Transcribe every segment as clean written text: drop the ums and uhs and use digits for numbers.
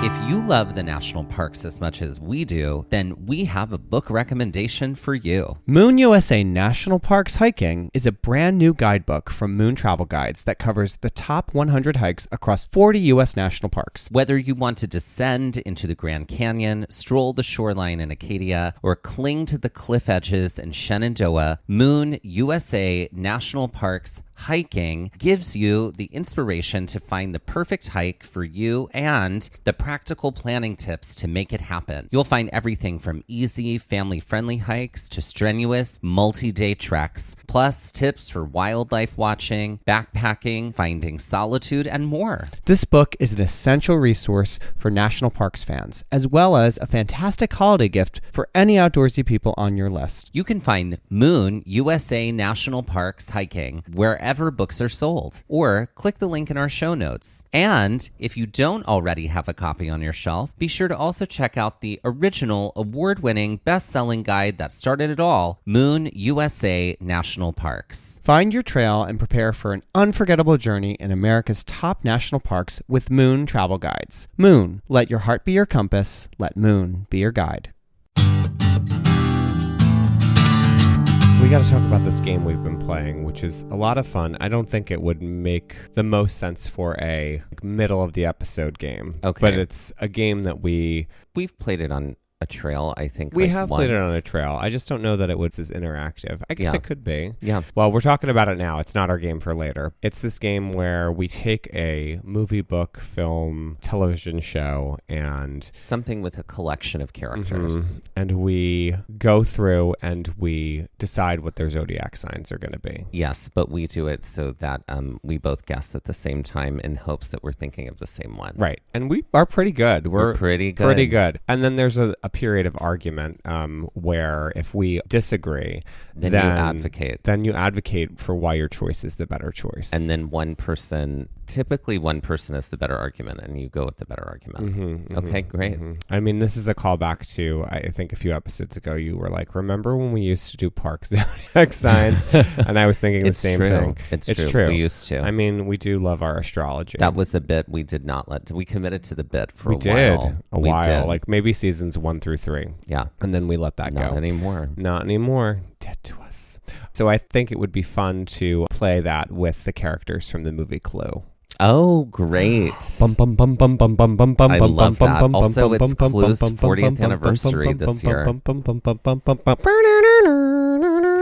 If you love the national parks as much as we do, then we have a book recommendation for you. Moon USA National Parks Hiking is a brand new guidebook from Moon Travel Guides that covers the top 100 hikes across 40 U.S. national parks. Whether you want to descend into the Grand Canyon, stroll the shoreline in Acadia, or cling to the cliff edges in Shenandoah, Moon USA National Parks Hiking gives you the inspiration to find the perfect hike for you and the practical planning tips to make it happen. You'll find everything from easy, family-friendly hikes to strenuous, multi-day treks, plus tips for wildlife watching, backpacking, finding solitude, and more. This book is an essential resource for national parks fans, as well as a fantastic holiday gift for any outdoorsy people on your list. You can find Moon USA National Parks Hiking wherever books are sold, or click the link in our show notes. And if you don't already have a copy on your shelf, be sure to also check out the original award-winning best-selling guide that started it all, Moon USA National Parks. Find your trail and prepare for an unforgettable journey in America's top national parks with Moon Travel Guides. Moon, let your heart be your compass, let Moon be your guide. We got to talk about this game we've been playing, which is a lot of fun. I don't think it would make the most sense for a middle of the episode game. Okay. But it's a game that we've played it on a trail, I think. We have played it on a trail. I just don't know that it was as interactive. I guess it could be. Yeah. Well, we're talking about it now. It's not our game for later. It's this game where we take a movie, book, film, television show, and something with a collection of characters. And we go through and we decide what their zodiac signs are going to be. Yes, but we do it so that we both guess at the same time in hopes that we're thinking of the same one. Right. And we are pretty good. We're pretty good. Pretty good. And then there's a period of argument where if we disagree, then you advocate for why your choice is the better choice. And then typically one person is the better argument, and you go with the better argument. Okay, great. I mean, this is a callback to, I think a few episodes ago, you were like, remember when we used to do park zodiac signs? And I was thinking the same thing. It's true. We used to. I mean, we do love our astrology. That was the bit we did not we committed to the bit for a while. We did. Like maybe seasons 1 through 3. Yeah. And then we let that go. Not anymore. Not anymore. Dead to us. So I think it would be fun to play that with the characters from the movie Clue. Oh, great. I love that. Also, it's Clue's 40th anniversary this year.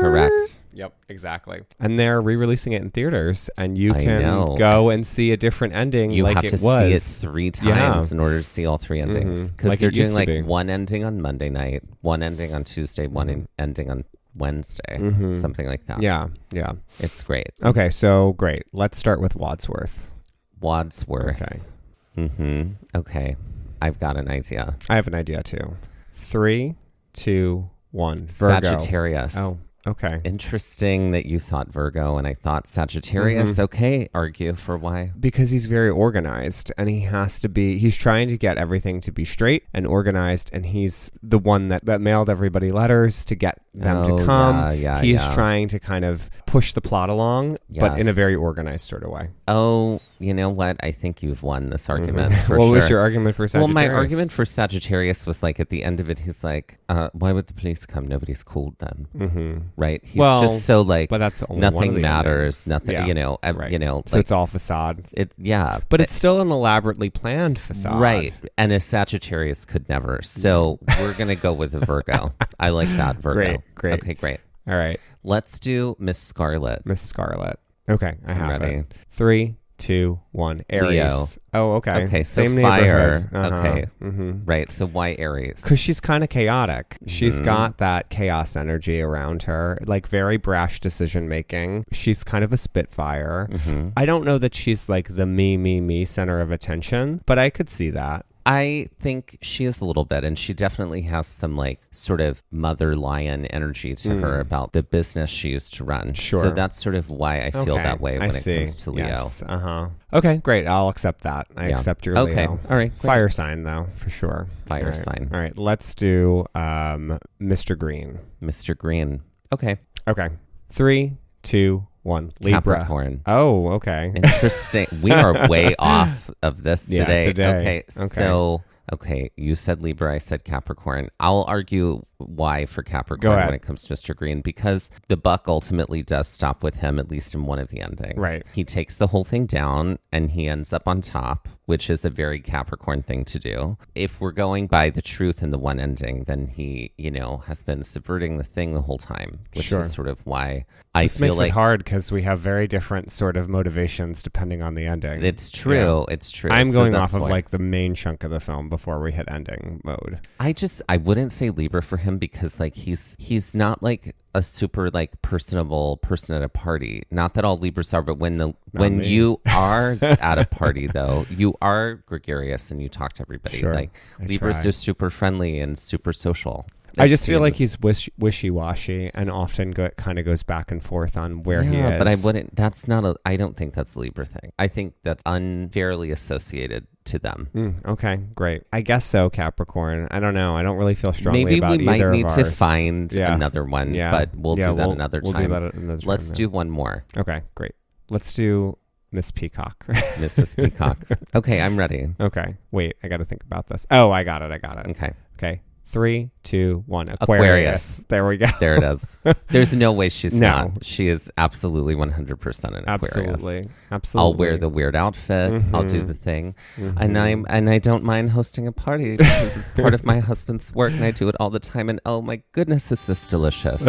Correct. Yep, exactly. And they're re-releasing it in theaters, and you can go and see a different ending. You like have it to was. see it 3 times in order to see all 3 endings. Because they're doing one ending on Monday night, one ending on Tuesday, one ending on Wednesday, something like that. Yeah. It's great. Okay, so great. Let's start with Wadsworth. Okay. Okay. I've got an idea. I have an idea too. 3, 2, 1. Virgo. Sagittarius. Oh, okay. Interesting that you thought Virgo and I thought Sagittarius. Okay. Argue for why. Because he's very organized and he's trying to get everything to be straight and organized, and he's the one that mailed everybody letters to get them to come. He's trying to kind of push the plot along, but in a very organized sort of way. Oh, you know what? I think you've won this argument for sure. What was your argument for Sagittarius? Well, my argument for Sagittarius was like at the end of it, he's like, why would the police come? Nobody's called them. Right? He's just so like, but that's only nothing matters. Endings. Nothing, So like, it's all facade. But it's still an elaborately planned facade. Right. And a Sagittarius could never. So we're going to go with a Virgo. I like that, Virgo. Great. Okay, great. All right. Let's do Miss Scarlet. Okay, I have ready. it. 3, 2, 1. Aries. Leo. Oh, okay. Okay, so Same fire. neighborhood. Okay. Right. So why Aries? Because she's kind of chaotic. She's got that chaos energy around her, like very brash decision making. She's kind of a spitfire. I don't know that she's like the me center of attention, but I could see that. I think she is a little bit, and she definitely has some like sort of mother lion energy to her about the business she used to run. Sure. So that's sort of why I feel that way when it comes to Leo. Yes. Okay, great. I'll accept that. I accept your Leo. Okay. All right. Great. Fire sign though, for sure. Fire sign. All right. Let's do Mr. Green. Mr. Green. Okay. 3, 2, 1. Libra. Capricorn. Oh, okay. Interesting. We are way off of this today. Okay. So Okay, you said Libra, I said Capricorn. I'll argue why for Capricorn when it comes to Mr. Green, because the buck ultimately does stop with him, at least in one of the endings. Right. He takes the whole thing down and he ends up on top, which is a very Capricorn thing to do. If we're going by the truth in the one ending, then he, has been subverting the thing the whole time, which is sort of why this makes it hard because we have very different sort of motivations depending on the ending. It's true. Yeah. It's true. I'm going off of like the main chunk of the film before we hit ending mode. I wouldn't say Libra for him because like he's not like a super like personable person at a party. Not that all Libras are, but when you are at a party though, you are gregarious and you talk to everybody. Sure, like Libras are super friendly and super social. I just feel like he's wishy-washy and often kind of goes back and forth on where he is. But I don't think that's a Libra thing. I think that's unfairly associated to them. Okay, great. I guess so, Capricorn. I don't know. I don't really feel strongly Maybe about either we might of need ours. to find another one, but we'll do that another time. We'll do that another time. Let's do one more. Okay, great. Let's do Miss Peacock. Mrs. Peacock. Okay, I'm ready. Okay. Wait, I got to think about this. Oh, I got it. Okay. 3, 2, 1. Aquarius. There we go. There it is. There's no way she's not. She is absolutely 100% an Aquarius. Absolutely. I'll wear the weird outfit. I'll do the thing. And I don't mind hosting a party because it's part of my husband's work and I do it all the time. And oh my goodness, is this delicious.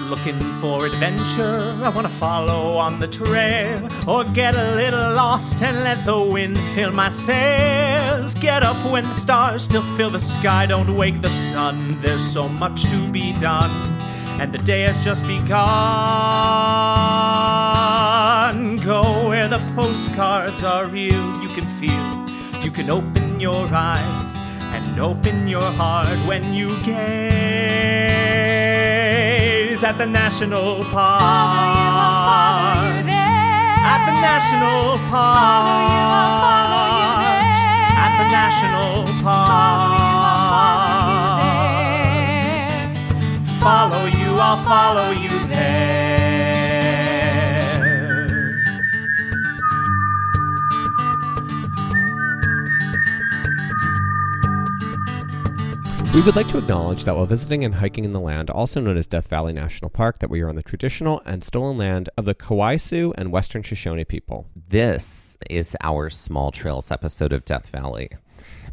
Looking for adventure, I want to follow on the trail, or get a little lost and let the wind fill my sails. Get up when the stars still fill the sky, don't wake the sun, there's so much to be done, and the day has just begun. Go where the postcards are real, you can feel, you can open your eyes and open your heart when you gaze at the national park. Follow you there. At the national park. At the national park. Follow you, I'll follow you there. We would like to acknowledge that while visiting and hiking in the land, also known as Death Valley National Park, that we are on the traditional and stolen land of the Kauai Sioux and Western Shoshone people. This is our Small Trails episode of Death Valley.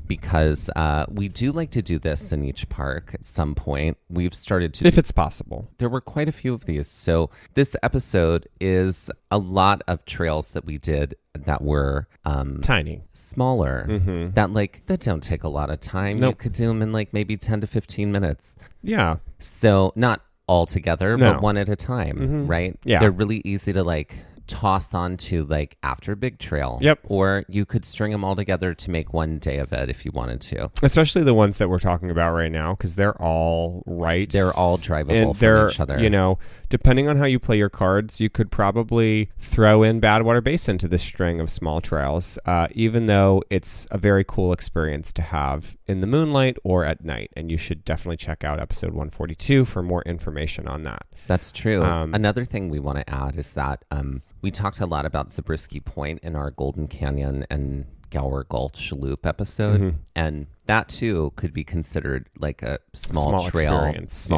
Because we do like to do this in each park at some point. We've started to... If it's possible. There were quite a few of these. So this episode is a lot of trails that we did that were... tiny. Smaller. That don't take a lot of time. Nope. You could do them in like maybe 10 to 15 minutes. Yeah. So not all together, but one at a time, right? Yeah. They're really easy to like... toss onto like after Big Trail. Yep. Or you could string them all together to make one day of it if you wanted to. Especially the ones that we're talking about right now, because they're all right. They're all drivable from each other. You know, depending on how you play your cards, you could probably throw in Badwater Basin to this string of small trails, even though it's a very cool experience to have in the moonlight or at night. And you should definitely check out episode 142 for more information on that. That's true. Another thing we want to add is that we talked a lot about Zabriskie Point in our Golden Canyon and Gower Gulch Loop episode. And that too could be considered like a small trail,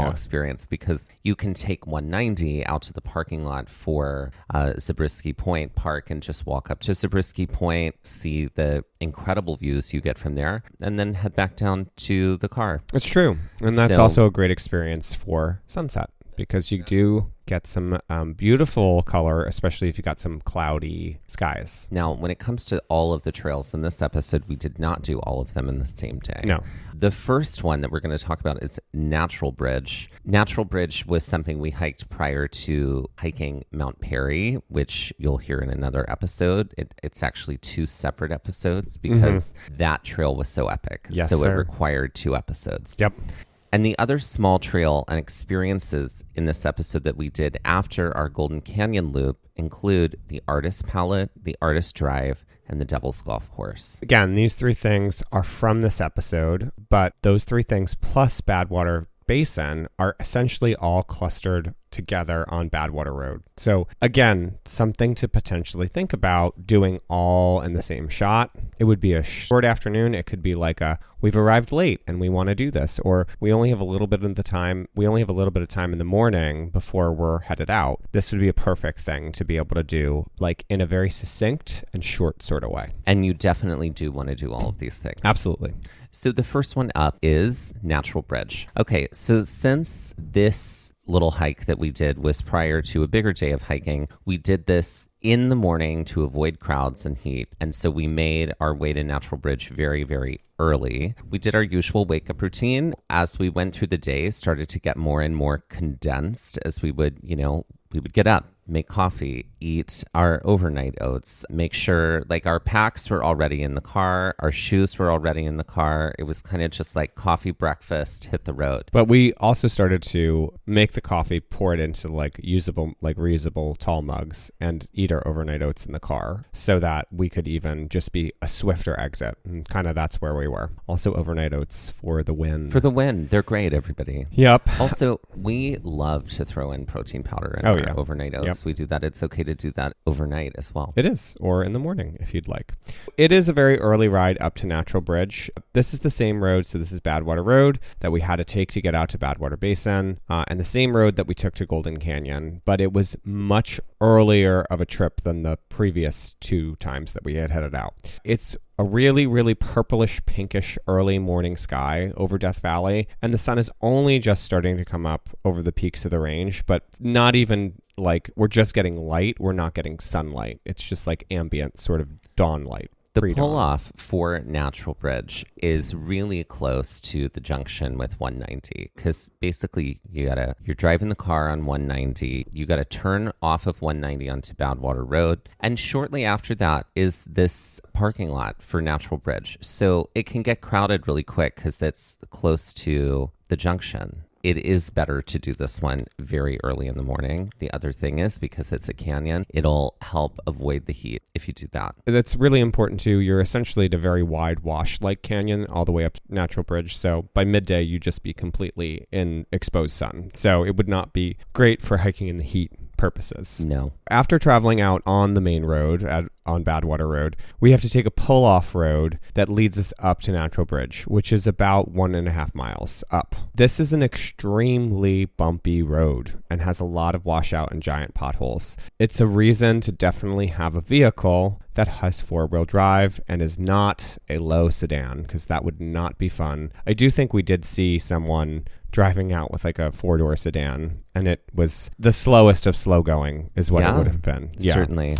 experience because you can take 190 out to the parking lot for Zabriskie Point Park and just walk up to Zabriskie Point, see the incredible views you get from there, and then head back down to the car. It's true. And that's also a great experience for sunset, because you do get some beautiful color, especially if you got some cloudy skies. Now, when it comes to all of the trails in this episode, we did not do all of them in the same day. No. The first one that we're going to talk about is Natural Bridge. Natural Bridge was something we hiked prior to hiking Mount Perry, which you'll hear in another episode. It's actually 2 separate episodes because that trail was so epic. Yes, so sir. It required 2 episodes. Yep. And the other small trail and experiences in this episode that we did after our Golden Canyon loop include the Artist Pallette, the Artist Drive, and the Devil's Golf Course. Again, these 3 things are from this episode, but those 3 things plus Badwater Basin are essentially all clustered together on Badwater Road. So again, something to potentially think about doing all in the same shot. It would be a short afternoon. It could be like we've arrived late and we want to do this, or we only have a little bit of time in the morning before we're headed out. This would be a perfect thing to be able to do like in a very succinct and short sort of way. And you definitely do want to do all of these things. Absolutely. So the first one up is Natural Bridge. Okay, so since this little hike that we did was prior to a bigger day of hiking, we did this in the morning to avoid crowds and heat. And so we made our way to Natural Bridge very, very early. We did our usual wake-up routine. As we went through the day, started to get more and more condensed as we would get up, make coffee, eat our overnight oats, make sure like our packs were already in the car, our shoes were already in the car. It was kind of just like coffee, breakfast, hit the road. But we also started to make the coffee, pour it into like reusable tall mugs and eat our overnight oats in the car so that we could even just be a swifter exit. And kind of that's where we were. Also overnight oats for the win. For the win. They're great, everybody. Yep. Also, we love to throw in protein powder in our overnight oats. Yep. We do that. It's okay to do that overnight as well. It is, or in the morning if you'd like. It is a very early ride up to Natural Bridge. This is the same road, so this is Badwater Road that we had to take to get out to Badwater Basin, and the same road that we took to Golden Canyon, but it was much earlier of a trip than the previous 2 times that we had headed out. It's a really, really purplish, pinkish early morning sky over Death Valley, and the sun is only just starting to come up over the peaks of the range, but not even like we're just getting light. We're not getting sunlight. It's just like ambient sort of dawn light. The pull-off for Natural Bridge is really close to the junction with 190 because basically you're driving the car on 190. You got to turn off of 190 onto Badwater Road. And shortly after that is this parking lot for Natural Bridge. So it can get crowded really quick because it's close to the junction. It is better to do this one very early in the morning. The other thing is because it's a canyon, it'll help avoid the heat if you do that. That's really important too. You're essentially at a very wide wash-like canyon all the way up to Natural Bridge. So by midday, you'd just be completely in exposed sun. So it would not be great for hiking in the heat purposes. No. After traveling out on the main road on Badwater Road, we have to take a pull-off road that leads us up to Natural Bridge, which is about 1.5 miles up. This is an extremely bumpy road and has a lot of washout and giant potholes. It's a reason to definitely have a vehicle that has 4-wheel drive and is not a low sedan, because that would not be fun. I do think we did see someone driving out with like a 4-door sedan, and it was the slowest of slow going is what it would have been. Yeah. Certainly.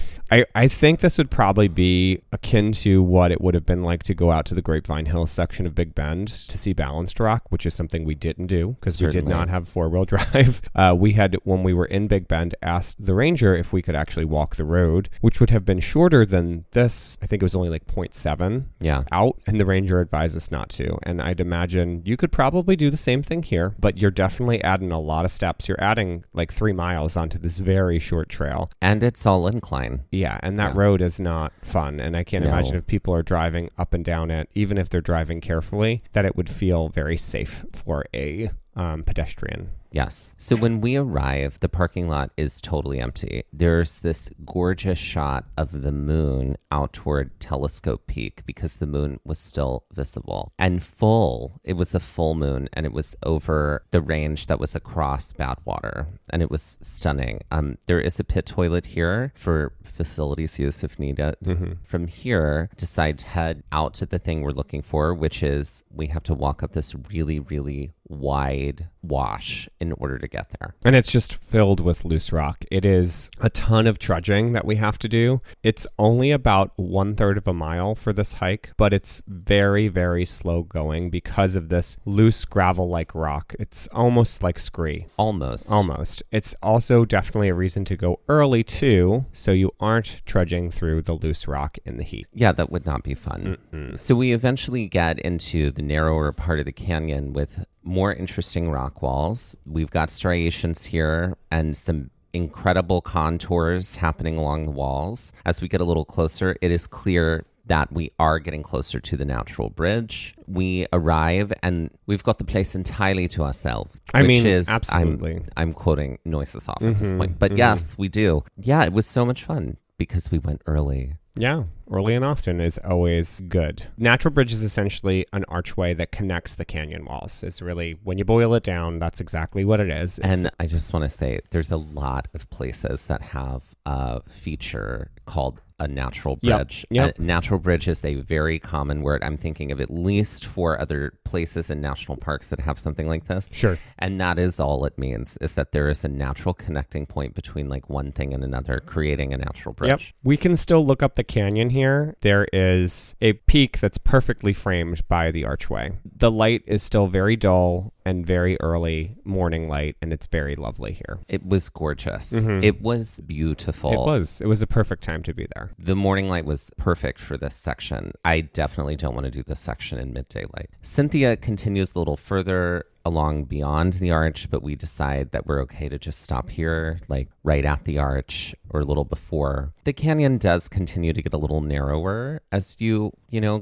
I think this would probably be akin to what it would have been like to go out to the Grapevine Hills section of Big Bend to see Balanced Rock, which is something we didn't do because we did not have 4-wheel drive. We had, when we were in Big Bend, asked the ranger if we could actually walk the road, which would have been shorter than this. I think it was only like 0.7 out, and the ranger advised us not to. And I'd imagine you could probably do the same thing here, but you're definitely adding a lot of steps. You're adding like 3 miles onto this very short trail. And it's all incline. Yeah, and that road is not fun. And I can't imagine if people are driving up and down it, even if they're driving carefully, that it would feel very safe for a pedestrian. Yes. So when we arrive, the parking lot is totally empty. There's this gorgeous shot of the moon out toward Telescope Peak because the moon was still visible and full. It was a full moon, and it was over the range that was across Badwater, and it was stunning. There is a pit toilet here for facilities use if needed. Mm-hmm. From here, decide to head out to the thing we're looking for, which is we have to walk up this really, really wide wash in order to get there. And it's just filled with loose rock. It is a ton of trudging that we have to do. It's only about 1/3 of a mile for this hike, but it's very, very slow going because of this loose gravel-like rock. It's almost like scree. Almost. It's also definitely a reason to go early too, so you aren't trudging through the loose rock in the heat. Yeah, that would not be fun. Mm-mm. So we eventually get into the narrower part of the canyon with more interesting rock walls. We've got striations here and some incredible contours happening along the walls. As we get a little closer, it is clear that we are getting closer to the natural bridge. We arrive and we've got the place entirely to ourselves. Absolutely. I'm quoting Noises off at this point. But yes, we do. Yeah, it was so much fun because we went early. Yeah, early and often is always good. Natural Bridge is essentially an archway that connects the canyon walls. It's really, when you boil it down, that's exactly what it is. And I just want to say, there's a lot of places that have a feature called a natural bridge. Yep. Natural bridge is a very common word. I'm thinking of at least 4 other places in national parks that have something like this. Sure. And that is all it means, is that there is a natural connecting point between like one thing and another, creating a natural bridge. Yep. We can still look up the canyon here. There is a peak that's perfectly framed by the archway. The light is still very dull and very early morning light, and it's very lovely here. It was gorgeous. It was beautiful. It was a perfect time to be there. The morning light was perfect for this section. I definitely don't want to do this section in midday light. Cynthia continues a little further along beyond the arch, but we decide that we're okay to just stop here, like right at the arch or a little before. The canyon does continue to get a little narrower as you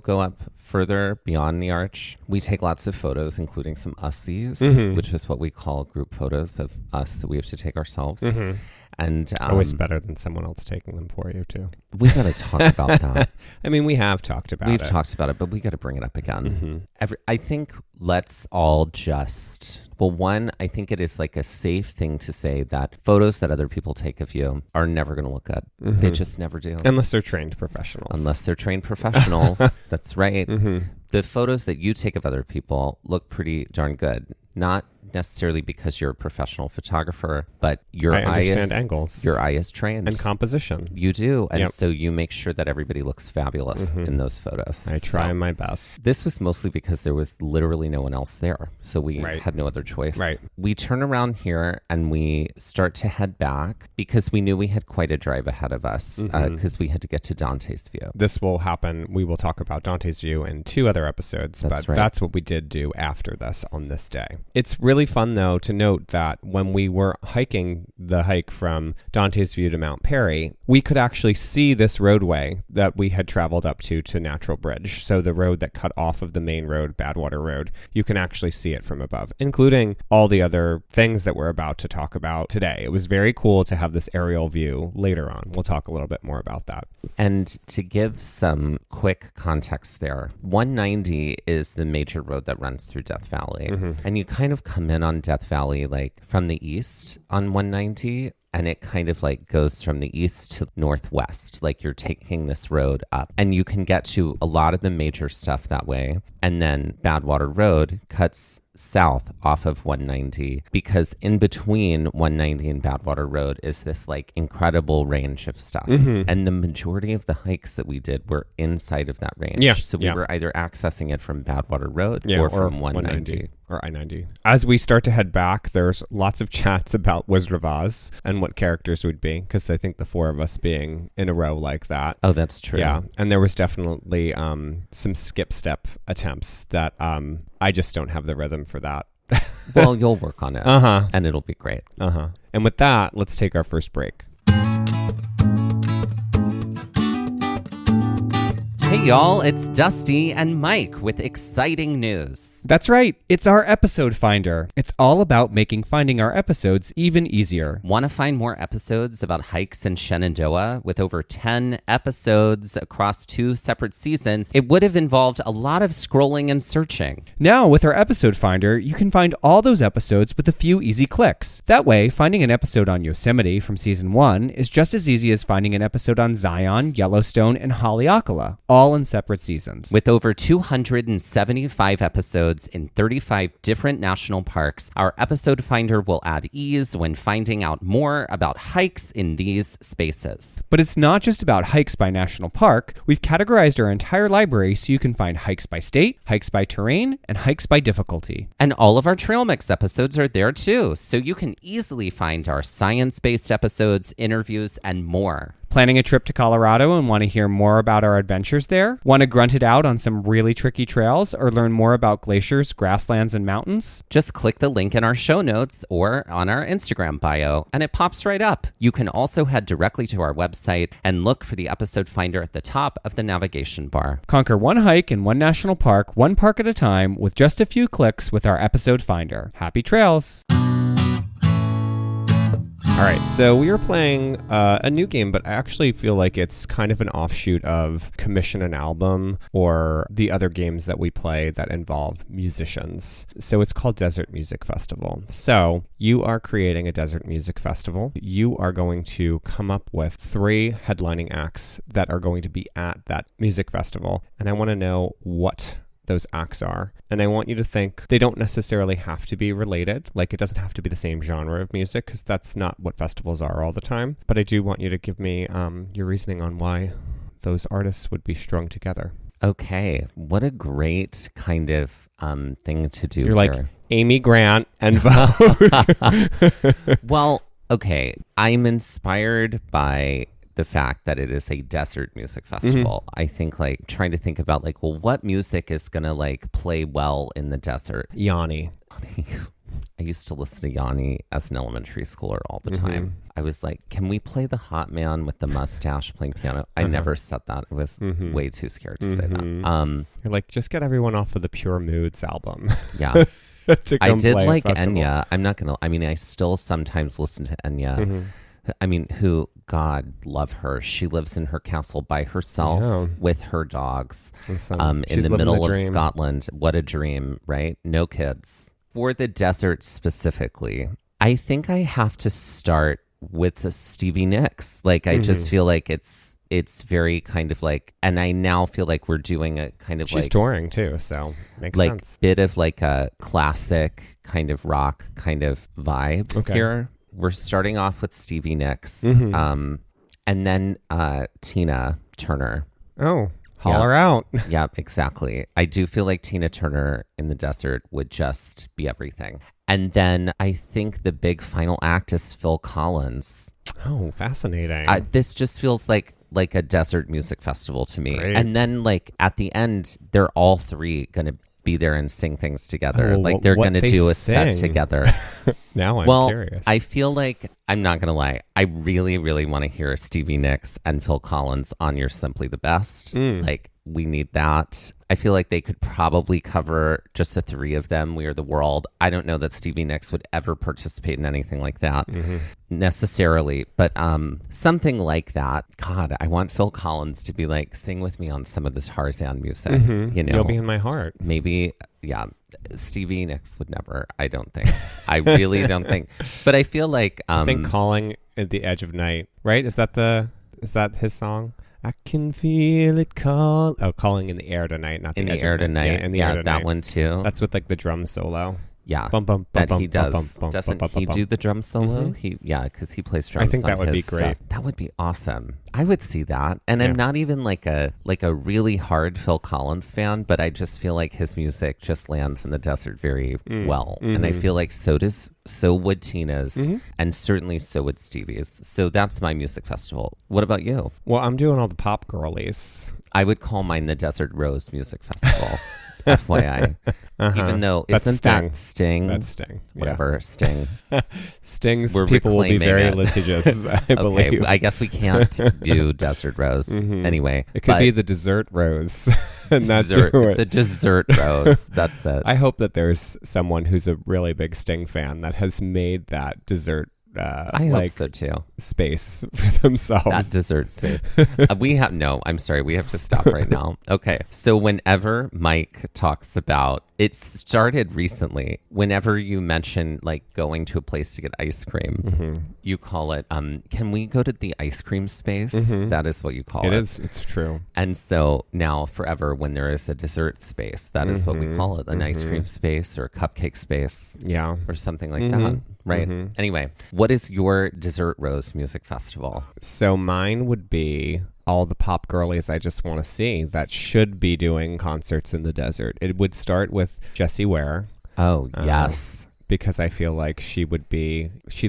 go up further beyond the arch. We take lots of photos, including some ussies, which is what we call group photos of us that we have to take ourselves. And always better than someone else taking them for you too. We got to talk about that. I mean, we have talked about it. We've talked about it, but we got to bring it up again. I think let's all just, one, I think it is like a safe thing to say that photos that other people take of you are never going to look good. They just never do. Unless they're trained professionals. That's right. The photos that you take of other people look pretty darn good. Not necessarily because you're a professional photographer, but your eye is trained. And composition. You do. And so you make sure that everybody looks fabulous in those photos. I try my best. This was mostly because there was literally no one else there. So we had no other choice. Right. We turn around here and we start to head back because we knew we had quite a drive ahead of us because we had to get to Dante's View. This will happen. We will talk about Dante's View in 2 other episodes, that's what we did do after this on this day. It's really fun, though, to note that when we were hiking the hike from Dante's View to Mount Perry, we could actually see this roadway that we had traveled up to Natural Bridge. So the road that cut off of the main road, Badwater Road, you can actually see it from above, including all the other things that we're about to talk about today. It was very cool to have this aerial view later on. We'll talk a little bit more about that. And to give some quick context there, 190 is the major road that runs through Death Valley. And you kind of come in on Death Valley like from the east on 190, and it kind of like goes from the east to northwest, like you're taking this road up, and you can get to a lot of the major stuff that way. And then Badwater Road cuts south off of 190 because in between 190 and Badwater Road is this like incredible range of stuff. And the majority of the hikes that we did were inside of that range. So we were either accessing it from Badwater Road or from 190. Or I-90. As we start to head back, there's lots of chats about Wizard of Oz and what characters would be, because I think the 4 of us being in a row like that. Oh, that's true. Yeah, and there was definitely some skip step attempts that I just don't have the rhythm for that. Well, you'll work on it, and it'll be great. And with that, let's take our first break. Hey y'all, it's Dusty and Mike with exciting news. That's right, it's our episode finder. It's all about making finding our episodes even easier. Want to find more episodes about hikes in Shenandoah? With over 10 episodes across 2 separate seasons, it would have involved a lot of scrolling and searching. Now, with our episode finder, you can find all those episodes with a few easy clicks. That way, finding an episode on Yosemite from season 1 is just as easy as finding an episode on Zion, Yellowstone, and Haleakala, all in separate seasons. With over 275 episodes in 35 different national parks, our episode finder will add ease when finding out more about hikes in these spaces. But it's not just about hikes by national park. We've categorized our entire library so you can find hikes by state, hikes by terrain, and hikes by difficulty. And all of our Trail Mix episodes are there too, so you can easily find our science-based episodes, interviews, and more. Planning a trip to Colorado and want to hear more about our adventures there? Want to grunt it out on some really tricky trails or learn more about glaciers, grasslands, and mountains? Just click the link in our show notes or on our Instagram bio, and it pops right up. You can also head directly to our website and look for the episode finder at the top of the navigation bar. Conquer one hike in one national park, one park at a time, with just a few clicks with our episode finder. Happy trails! All right, so we are playing a new game, but I actually feel like it's kind of an offshoot of Commission an Album or the other games that we play that involve musicians. So it's called Desert Music Festival. So you are creating a desert music festival. You are going to come up with 3 headlining acts that are going to be at that music festival. And I want to know what those acts are. And I want you to think they don't necessarily have to be related. Like, it doesn't have to be the same genre of music, because that's not what festivals are all the time. But I do want you to give me your reasoning on why those artists would be strung together. Okay. What a great kind of thing to do. You're here. Like Amy Grant and Vogue. Well, okay. I'm inspired by the fact that it is a desert music festival. I think like trying to think about like, well, what music is going to like play well in the desert? Yanni. I used to listen to Yanni as an elementary schooler all the time. I was like, can we play the hot man with the mustache playing piano? I never said that. I was way too scared to say that. You're like, just get everyone off of the Pure Moods album. Yeah. I did like festival. Enya. I'm not going to, I mean, I still sometimes listen to Enya. I mean, who, God love her. She lives in her castle by herself with her dogs in the middle of Scotland. What a dream, right? No kids. For the desert specifically, I think I have to start with Stevie Nicks. Like, I just feel like it's very kind of like, and I now feel like we're doing a kind of She's like touring too, so makes like sense. Bit of like a classic kind of rock kind of vibe here. We're starting off with Stevie Nicks, and then Tina Turner. Oh, holler out. Yeah, exactly. I do feel like Tina Turner in the desert would just be everything. And then I think the big final act is Phil Collins. Oh, fascinating. This just feels like a desert music festival to me. Great. And then like at the end, they're all 3 going to be there and sing things together. Like they're going to do a set together. Now I'm curious. I feel like, I'm not going to lie, I really, really want to hear Stevie Nicks and Phil Collins on You're Simply the Best. Like, we need that. I feel like they could probably cover just the 3 of them, We Are the World. I don't know that Stevie Nicks would ever participate in anything like that necessarily, but something like that. God, I want Phil Collins to be like, sing with me on some of this Tarzan music. You know, You'll Be in My Heart. Maybe, yeah. Stevie Nicks would never, I don't think. I really don't think. But I feel like I think Calling at the Edge of Night, right? Is that his song? I can feel it calling in the air tonight, not the in the edge air of night. tonight. Yeah, in the air that tonight. One too. That's with like the drum solo. Yeah, bum, bum, bum, that bum, he does. Bum, bum, Doesn't bum, he bum, do the drum solo? Mm-hmm. Because he plays drums. I think that on would be his great. Stuff. That would be awesome. I would see that. And I'm not even like a really hard Phil Collins fan, but I just feel like his music just lands in the desert very well. And I feel like so would Tina's, and certainly so would Stevie's. So that's my music festival. What about you? Well, I'm doing all the pop girlies. I would call mine the Desert Rose Music Festival. FYI. Even though, isn't that Sting? That's Sting. Whatever, Sting. Sting's We're people will be very it. litigious, I believe. I guess we can't do Desert Rose. Anyway. It could be the Dessert Rose. And that's the Dessert Rose. That's it. I hope that there's someone who's a really big Sting fan that has made that dessert I hope so too. Space for themselves. That dessert space. I'm sorry. We have to stop right now. Okay. So whenever Mike talks about, it started recently, whenever you mention like going to a place to get ice cream, you call it, can we go to the ice cream space? That is what you call it. It is. It's true. And so now forever, when there is a dessert space, that is what we call it, an ice cream space or a cupcake space. Yeah. Or something like that. Right. Anyway, what is your Dessert Rose Music Festival? So mine would be all the pop girlies I just want to see that should be doing concerts in the desert. It would start with Jessie Ware. Oh, yes. because I feel like she'd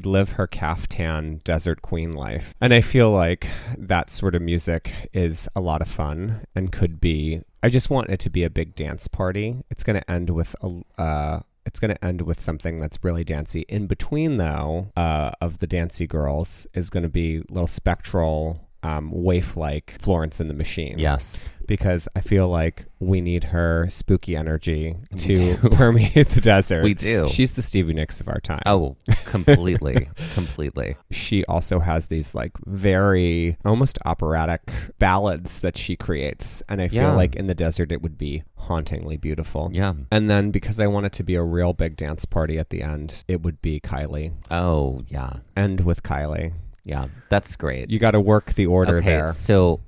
live her caftan desert queen life. And I feel like that sort of music is a lot of fun and could be, I just want it to be a big dance party. It's going to end with something that's really dancey. In between, though, of the dancey girls is going to be little spectral, waif-like Florence and the Machine. Yes. Because I feel like we need her spooky energy to permeate the desert. We do. She's the Stevie Nicks of our time. Oh, completely. Completely. She also has these like very almost operatic ballads that she creates. And I feel like in the desert it would be hauntingly beautiful. Yeah. And then because I want it to be a real big dance party at the end, it would be Kylie. Oh, yeah. End with Kylie. Yeah, that's great. You got to work the order there. So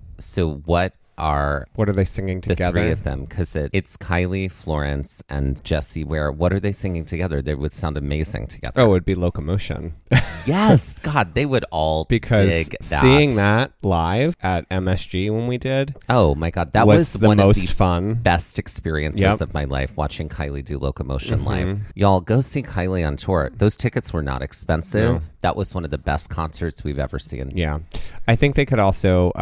what are they singing together? The three of them, because it's Kylie, Florence, and Jessie Ware. What are they singing together? They would sound amazing together. Oh, it would be Locomotion. Yes, God, they would all dig that. Seeing that live at MSG when we did, oh my God, that was the one most of the fun, best experiences of my life, watching Kylie do Locomotion live. Y'all, go see Kylie on tour. Those tickets were not expensive. No. That was one of the best concerts we've ever seen. Yeah, I think they could also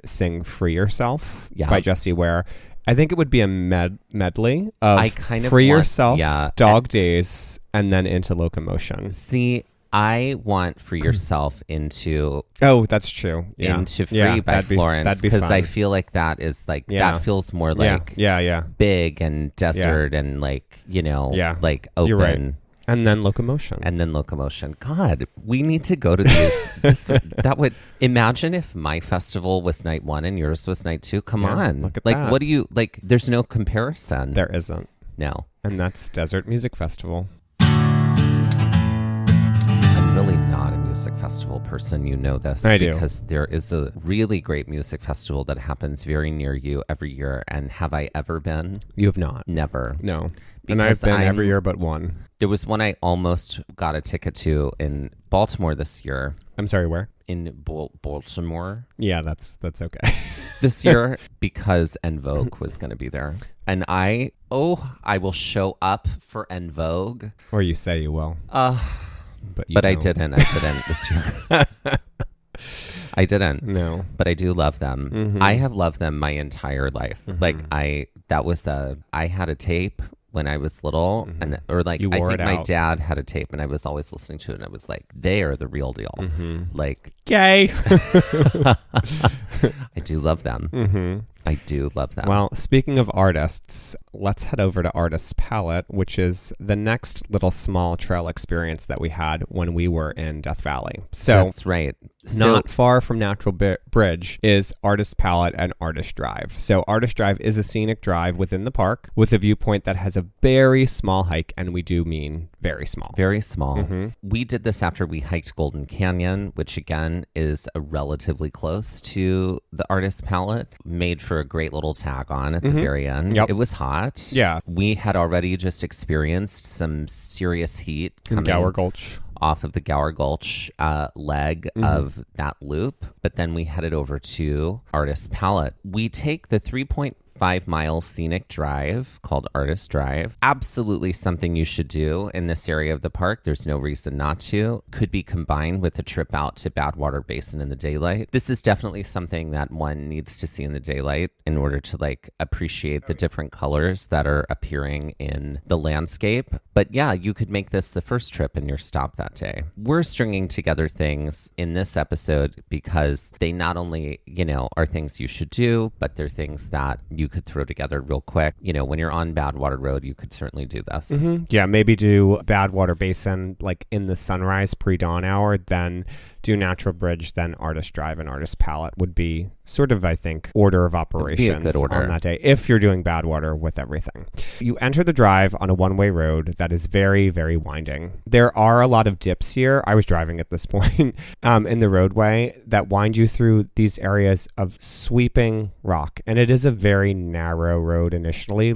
sing "Free Yourself" by Jessie Ware. I think it would be a medley of Free Yourself, Dog Days, and then into Locomotion. See, I want Free Yourself into... Oh, that's true. Yeah. Into Free by Florence. Because I feel like that is like... That feels more like... big and desert and like, like open. You're right. And then Locomotion. God, we need to go to these. That would... Imagine if my festival was night 1 and yours was night 2. Come on. Look at like, that. What do you... Like, there's no comparison. There isn't. No. And that's Desert Music Festival. I'm really not a music festival person. You know this. I do. Because there is a really great music festival that happens very near you every year. And have I ever been? You have not. Never. No. And I've been every year but one. There was one I almost got a ticket to in Baltimore this year. I'm sorry, where? In Baltimore. Yeah, that's okay. This year, because En Vogue was going to be there. And I will show up for En Vogue. Or you say you will. But I didn't this year. I didn't. No. But I do love them. Mm-hmm. I have loved them my entire life. Mm-hmm. Like I had a tape when I was little, I think my dad had a tape and I was always listening to it and I was like, they are the real deal. Mm-hmm. Like, gay. I do love them. Mm-hmm. I do love them. Well, speaking of artists, let's head over to Artist's Pallette, which is the next little small trail experience that we had when we were in Death Valley. So that's right. Not far from Natural Bridge is Artist's Pallette and Artist Drive. So Artist Drive is a scenic drive within the park with a viewpoint that has a very small hike, and we do mean very small. Very small. Mm-hmm. We did this after we hiked Golden Canyon, which again is relatively close to the Artist's Pallette, made for a great little tag on at the very end. Yep. It was hot. Yeah. We had already just experienced some serious heat coming Gower Gulch. Off of the Gower Gulch leg of that loop. But then we headed over to Artist's Pallette. We take the 3.5-mile scenic drive called Artist Drive. Absolutely something you should do in this area of the park. There's no reason not to. Could be combined with a trip out to Badwater Basin in the daylight. This is definitely something that one needs to see in the daylight in order to appreciate the different colors that are appearing in the landscape. But yeah, you could make this the first trip in your stop that day. We're stringing together things in this episode because they not only, are things you should do, but they're things that you could throw together real quick. When you're on Badwater Road, you could certainly do this. Mm-hmm. Yeah, maybe do Badwater Basin in the sunrise pre-dawn hour, then do Natural Bridge, then Artist Drive and Artist Pallette would be sort of, I think, order of operations good order on that day if you're doing Badwater with everything. You enter the drive on a one-way road that is very, very winding. There are a lot of dips here. I was driving at this point in the roadway that wind you through these areas of sweeping rock. And it is a very narrow road initially,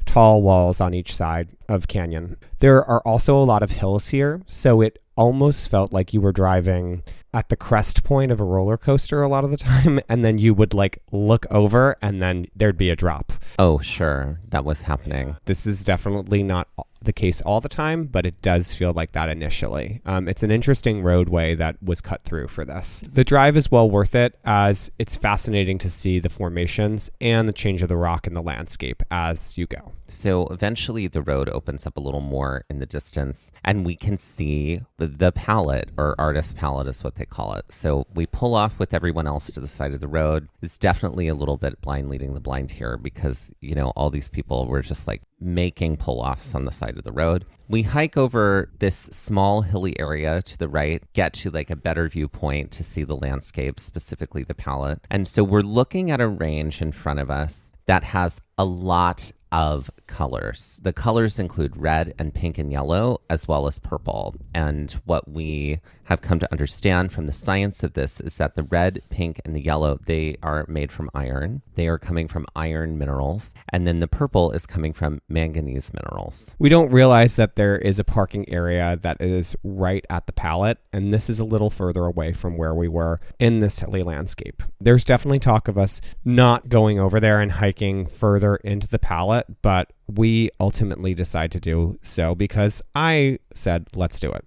tall walls on each side of canyon. There are also a lot of hills here, so it almost felt like you were driving at the crest point of a roller coaster a lot of the time, and then you would look over and then there'd be a drop. Oh, sure. That was happening. This is definitely not the case all the time, but it does feel like that initially. It's an interesting roadway that was cut through for this. The drive is well worth it, as it's fascinating to see the formations and the change of the rock in the landscape as you go. So eventually the road opens up a little more in the distance, and we can see the Pallette, or artist Pallette is what they call it. So we pull off with everyone else to the side of the road. It's definitely a little bit blind leading the blind here, because, you know, all these people were just like making pull-offs on the side of the road. We hike over this small hilly area to the right, get to like a better viewpoint to see the landscape, specifically the Pallette. And so we're looking at a range in front of us that has a lot of colors. The colors include red and pink and yellow, as well as purple. And what we have come to understand from the science of this is that the red, pink, and the yellow, they are made from iron. They are coming from iron minerals. And then the purple is coming from manganese minerals. We don't realize that there is a parking area that is right at the Pallette, and this is a little further away from where we were in this hilly landscape. There's definitely talk of us not going over there and hiking further into the Pallette, but we ultimately decide to do so because I said, let's do it.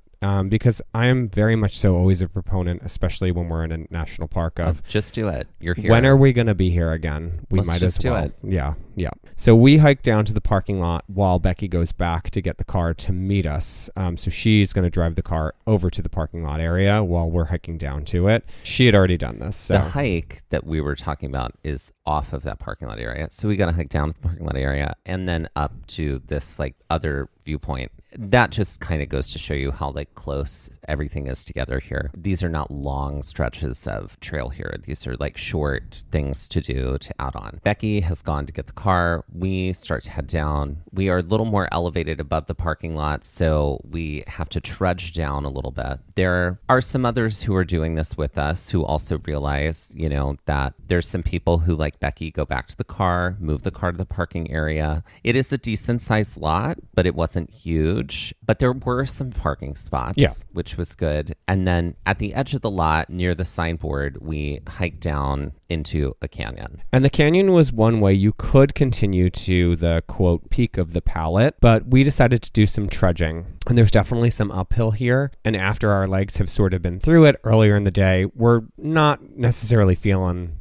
Because I am very much so always a proponent, especially when we're in a national park, of just do it. You're here. When are we going to be here again? We might as well. Do it. Yeah. So we hike down to the parking lot while Becky goes back to get the car to meet us. So she's going to drive the car over to the parking lot area while we're hiking down to it. She had already done this. So. The hike that we were talking about is off of that parking lot area. So we got to hike down to the parking lot area and then up to this like other viewpoint. That just kind of goes to show you how like close everything is together here. These are not long stretches of trail here. These are like short things to do to add on. Becky has gone to get the car. We start to head down. We are a little more elevated above the parking lot, so we have to trudge down a little bit. There are some others who are doing this with us who also realize, you know, that there's some people who, like Becky, go back to the car, move the car to the parking area. It is a decent sized lot, but it wasn't huge. But there were some parking spots, which was good. And then at the edge of the lot near the signboard, we hiked down into a canyon. And the canyon was one way you could continue to the, quote, peak of the Pallette, but we decided to do some trudging. And there's definitely some uphill here. And after our legs have sort of been through it earlier in the day, we're not necessarily feeling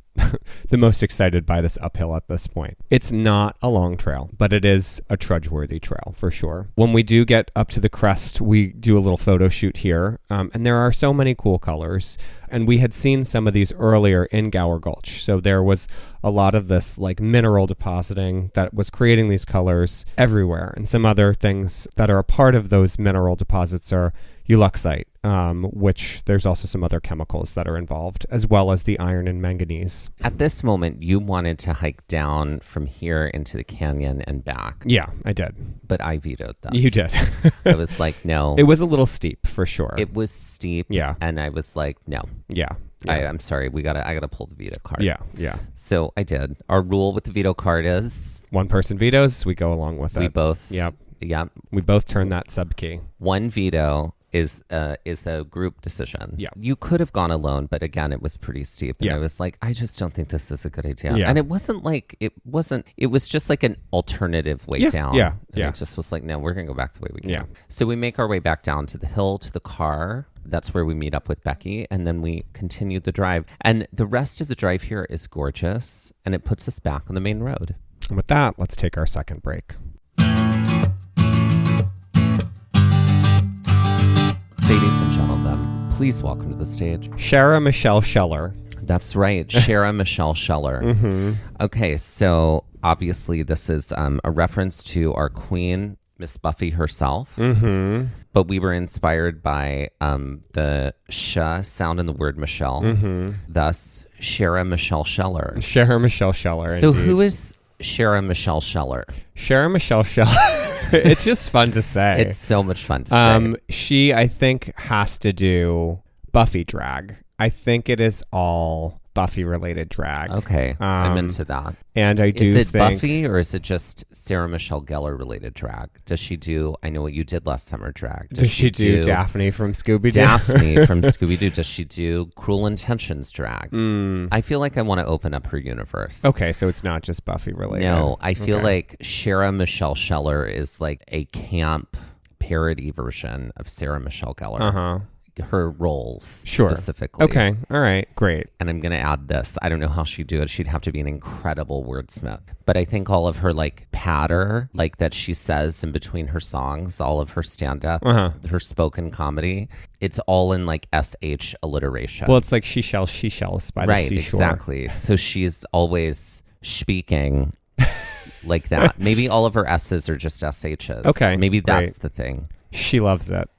the most excited by this uphill at this point. It's not a long trail, but it is a trudge-worthy trail for sure. When we do get up to the crest, we do a little photo shoot here, and there are so many cool colors. And we had seen some of these earlier in Gower Gulch. So there was a lot of this like mineral depositing that was creating these colors everywhere. And some other things that are a part of those mineral deposits are Eulexite, which there's also some other chemicals that are involved, as well as the iron and manganese. At this moment, you wanted to hike down from here into the canyon and back. Yeah, I did. But I vetoed this. You did. I was like, no. It was a little steep for sure. It was steep. Yeah. And I was like, no. Yeah. I'm sorry. I gotta pull the veto card. Yeah. So I did. Our rule with the veto card is one person vetoes, we go along with it. We both. Yep. Yeah. We both turn that sub key. One veto is a group decision. Yeah. You could have gone alone, but again, it was pretty steep. And I was like, I just don't think this is a good idea. Yeah. And it was just like an alternative way down. Yeah. And it just was like, no, we're going to go back the way we came. Yeah. So we make our way back down to the hill, to the car. That's where we meet up with Becky. And then we continue the drive. And the rest of the drive here is gorgeous. And it puts us back on the main road. And with that, let's take our second break. Ladies and gentlemen, please welcome to the stage Shara Michelle Scheller. That's right, Shara Michelle Scheller. Mm-hmm. Okay, so obviously this is a reference to our queen, Miss Buffy herself. Mm-hmm. But we were inspired by the sh sound in the word Michelle. Mm-hmm. Thus, Shara Michelle Scheller. Shara Michelle Scheller. So indeed. who is Shara Michelle Scheller? Shara Michelle Scheller. It's just fun to say. It's so much fun to say. She, I think, has to do Buffy drag. I think it is all Buffy related drag. Okay. I'm into that. And I do think... Is it think... Buffy or is it just Sarah Michelle Gellar related drag? Does she do, I Know What You Did Last Summer drag? Does she do Daphne from Scooby-Doo? Daphne from Scooby-Doo. Does she do Cruel Intentions drag? I feel like I want to open up her universe. Okay, so it's not just Buffy related. No, I feel like Sarah Michelle Gellar is like a camp parody version of Sarah Michelle Gellar. Uh-huh. Her roles specifically. Okay. All right. Great. And I'm going to add this. I don't know how she'd do it. She'd have to be an incredible wordsmith. But I think all of her like patter, like that she says in between her songs, all of her stand-up, her spoken comedy, it's all in like SH alliteration. Well, it's like she shells by the seashore. Right, exactly. So she's always speaking like that. Maybe all of her S's are just SHs. Okay. Maybe that's the thing. She loves it.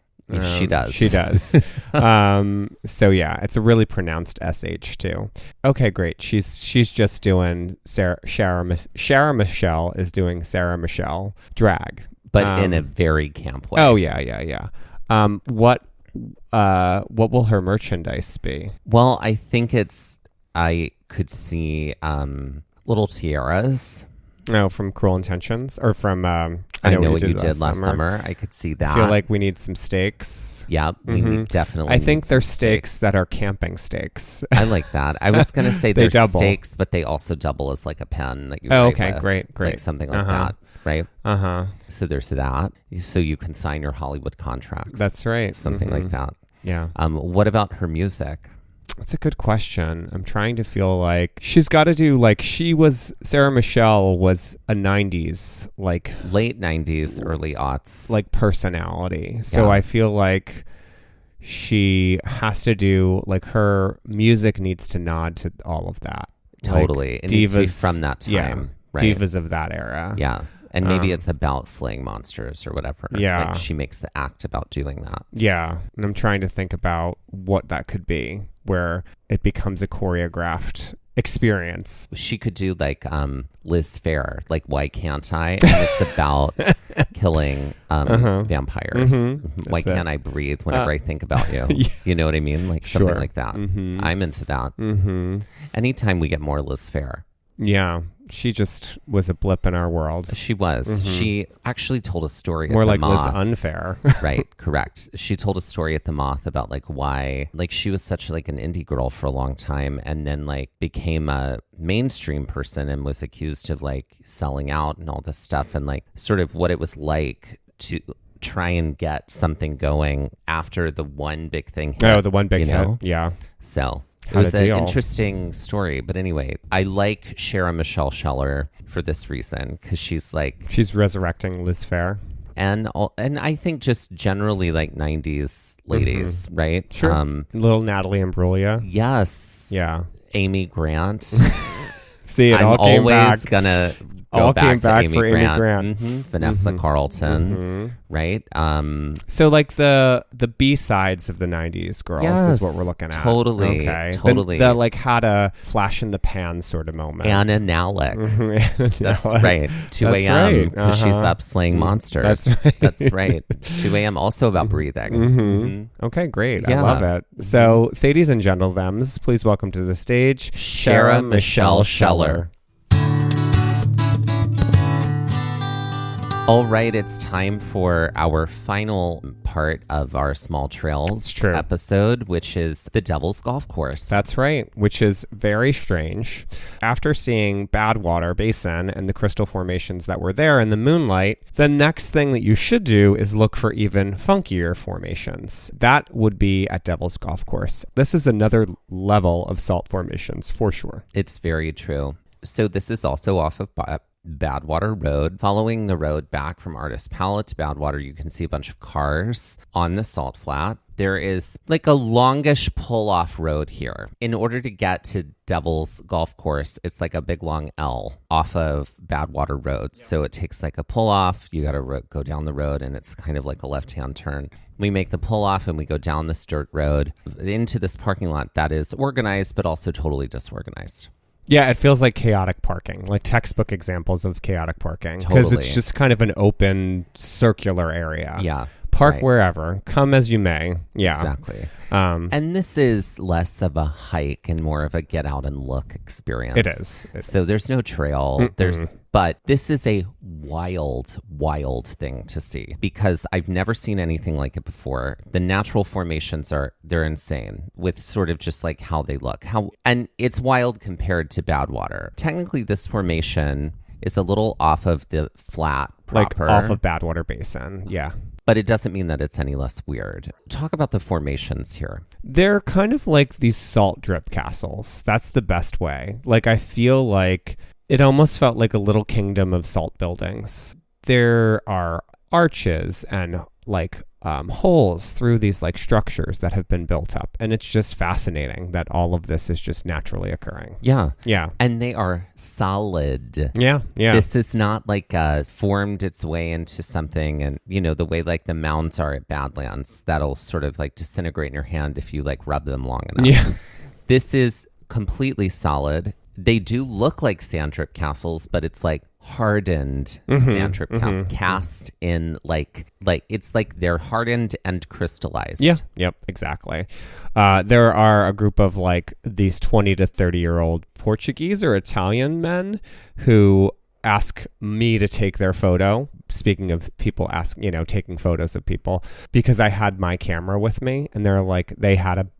She does. She does. So yeah, it's a really pronounced SH too. Okay, great. She's just doing Sarah Michelle is doing Sarah Michelle drag, but in a very camp way. Oh yeah. What will her merchandise be? Well, I think I could see little tiaras. No, from Cruel Intentions or from I Know What You Did Last Summer. I could see that. I feel like we need some steaks. Yeah, we definitely. I think they're steaks that are camping steaks. I like that. I was going to say they're steaks, but they also double as like a pen that you write okay, with, great. Like something like that, right? So there's that. So you can sign your Hollywood contracts. That's right. Something like that. Yeah. What about her music? That's a good question. I'm trying to feel like she's got to do like Sarah Michelle was a 90s, like late 90s, early aughts, like personality. So I feel like she has to do like her music needs to nod to all of that. Totally. Like it needs to be from that time. Yeah, right? Divas of that era. Yeah. And maybe it's about slaying monsters or whatever. Yeah. Like she makes the act about doing that. Yeah. And I'm trying to think about what that could be, where it becomes a choreographed experience. She could do like Liz Phair, like Why Can't I? And it's about killing vampires. Why can't I breathe whenever I think about you? Yeah. You know what I mean? Like something like that. I'm into that. Anytime we get more Liz Phair. Yeah. She just was a blip in our world. She was. She actually told a story more at the like Moth. Liz Unfair. Right, correct. She told a story at the Moth about like why, like she was such like an indie girl for a long time and then like became a mainstream person and was accused of like selling out and all this stuff and like sort of what it was like to try and get something going after the one big thing hit. Oh, the one big hit. Yeah. So it was an interesting story. But anyway, I like Sarah Michelle Gellar for this reason because she's resurrecting Liz Phair. And I think just generally like 90s ladies, right? Sure. Little Natalie Imbruglia. Yes. Yeah. Amy Grant. See, I'm always gonna go back to Amy Grant. Vanessa Carlton, right? So like the B-sides of the 90s girls is what we're looking at. Totally. Okay. Totally. The like had a flash in the pan sort of moment. Anna Nalick. That's right. 2 a.m. because she's up slaying monsters. That's right. 2 a.m. also about breathing. Okay, great. I love it. So, ladies and gentlemen, please welcome to the stage Sarah Michelle Gellar. All right, it's time for our final part of our Small Trails episode, which is the Devil's Golf Course. That's right, which is very strange. After seeing Badwater Basin and the crystal formations that were there in the moonlight, the next thing that you should do is look for even funkier formations. That would be at Devil's Golf Course. This is another level of salt formations, for sure. It's very true. So this is also off of Badwater Road. Following the road back from Artist Pallette to Badwater, you can see a bunch of cars on the salt flat. There is like a longish pull-off road here. In order to get to Devil's Golf Course, it's like a big long L off of Badwater Road. So it takes like a pull-off. You got to go down the road, and it's kind of like a left-hand turn. We make the pull-off, and we go down this dirt road into this parking lot that is organized, but also totally disorganized. Yeah, it feels like chaotic parking, like textbook examples of chaotic parking. Because it's just kind of an open circular area. Yeah. Park wherever. Come as you may. Yeah. Exactly. And this is less of a hike and more of a get out and look experience. It is. There's no trail. But this is a wild, wild thing to see because I've never seen anything like it before. The natural formations they're insane with sort of just like how they look. And it's wild compared to Badwater. Technically, this formation is a little off of the flat proper. Like off of Badwater Basin. Yeah. But it doesn't mean that it's any less weird. Talk about the formations here. They're kind of like these salt drip castles. That's the best way. Like, I feel like it almost felt like a little kingdom of salt buildings. There are arches and like holes through these like structures that have been built up. And it's just fascinating that all of this is just naturally occurring. Yeah. Yeah. And they are solid. Yeah. Yeah. This is not like formed its way into something. And, you know, the way like the mounds are at Badlands, that'll sort of like disintegrate in your hand if you like rub them long enough. Yeah. This is completely solid. They do look like sand drip castles, but it's like hardened sand drip cast in like it's like they're hardened and crystallized. Yeah. Yep. Exactly. There are a group of like these 20 to 30-year-old Portuguese or Italian men who ask me to take their photo. Speaking of people taking photos of people, because I had my camera with me, and they're like, they had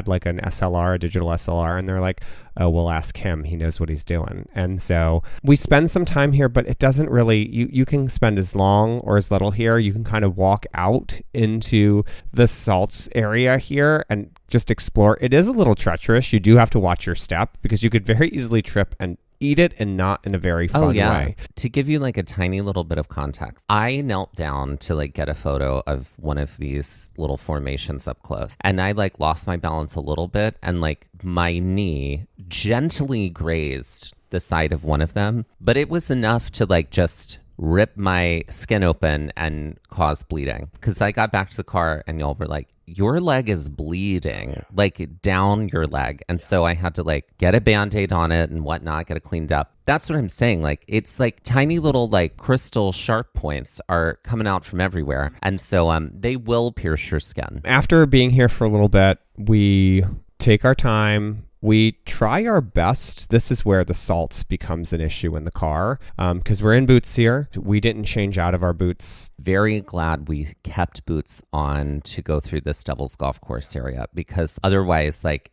like an SLR, a digital SLR, and they're like, oh, we'll ask him. He knows what he's doing. And so we spend some time here, but it doesn't really, you can spend as long or as little here. You can kind of walk out into the salts area here and just explore. It is a little treacherous. You do have to watch your step because you could very easily trip and eat it, and not in a very fun way. To give you like a tiny little bit of context, I knelt down to like get a photo of one of these little formations up close, and I like lost my balance a little bit, and like my knee gently grazed the side of one of them, but it was enough to like just rip my skin open and cause bleeding. Because I got back to the car and y'all were like, your leg is bleeding, like down your leg. And so I had to like get a Band-Aid on it and whatnot, get it cleaned up. That's what I'm saying. Like, it's like tiny little like crystal sharp points are coming out from everywhere. And so they will pierce your skin. After being here for a little bit, we take our time. We try our best. This is where the salts becomes an issue in the car because we're in boots here. We didn't change out of our boots. Very glad we kept boots on to go through this Devil's Golf Course area, because otherwise, like,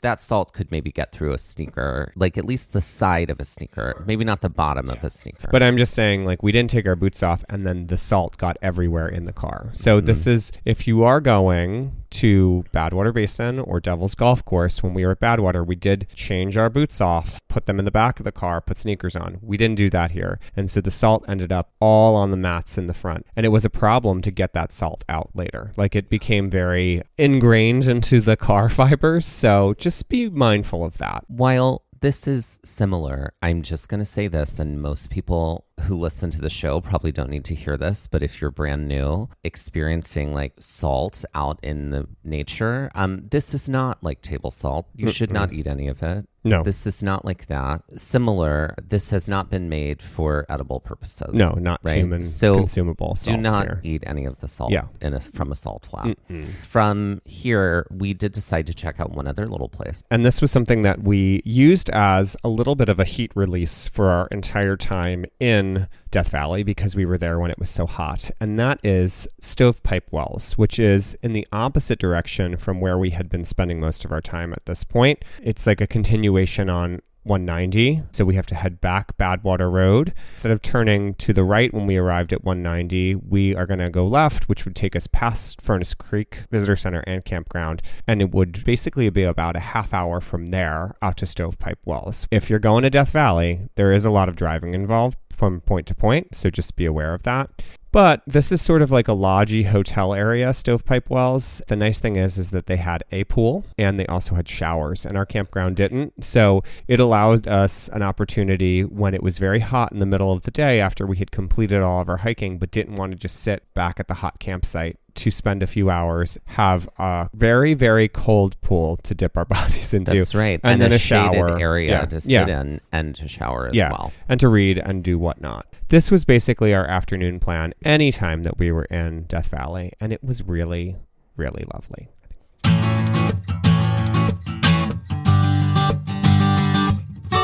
that salt could maybe get through a sneaker, like at least the side of a sneaker, maybe not the bottom of a sneaker. But I'm just saying, like, we didn't take our boots off, and then the salt got everywhere in the car. So this is, if you are going to Badwater Basin or Devil's Golf Course, when we were at Badwater, we did change our boots off, put them in the back of the car, put sneakers on. We didn't do that here. And so the salt ended up all on the mats in the front. And it was a problem to get that salt out later. Like, it became very ingrained into the car fibers. So just be mindful of that. While this is similar, I'm just going to say this, and most people who listen to the show probably don't need to hear this, but if you're brand new, experiencing like salt out in the nature, this is not like table salt. You should not eat any of it. No. This is not like that. Similar, this has not been made for edible purposes. No, not human consumable salts. Do not here. eat any of the salt from a salt flat. Mm-mm. From here, we did decide to check out one other little place. And this was something that we used as a little bit of a heat release for our entire time in Death Valley, because we were there when it was so hot. And that is Stovepipe Wells, which is in the opposite direction from where we had been spending most of our time at this point. It's like a continuation on 190. So we have to head back Badwater Road. Instead of turning to the right when we arrived at 190, we are going to go left, which would take us past Furnace Creek Visitor Center and Campground. And it would basically be about a half hour from there out to Stovepipe Wells. If you're going to Death Valley, there is a lot of driving involved from point to point. So just be aware of that. But this is sort of like a lodgy hotel area, Stovepipe Wells. The nice thing is that they had a pool and they also had showers, and our campground didn't. So it allowed us an opportunity when it was very hot in the middle of the day after we had completed all of our hiking, but didn't want to just sit back at the hot campsite to spend a few hours, have a very, very cold pool to dip our bodies into. That's right. And then a shaded shower area to sit in and to shower as well. And to read and do whatnot. This was basically our afternoon plan anytime that we were in Death Valley. And it was really, really lovely.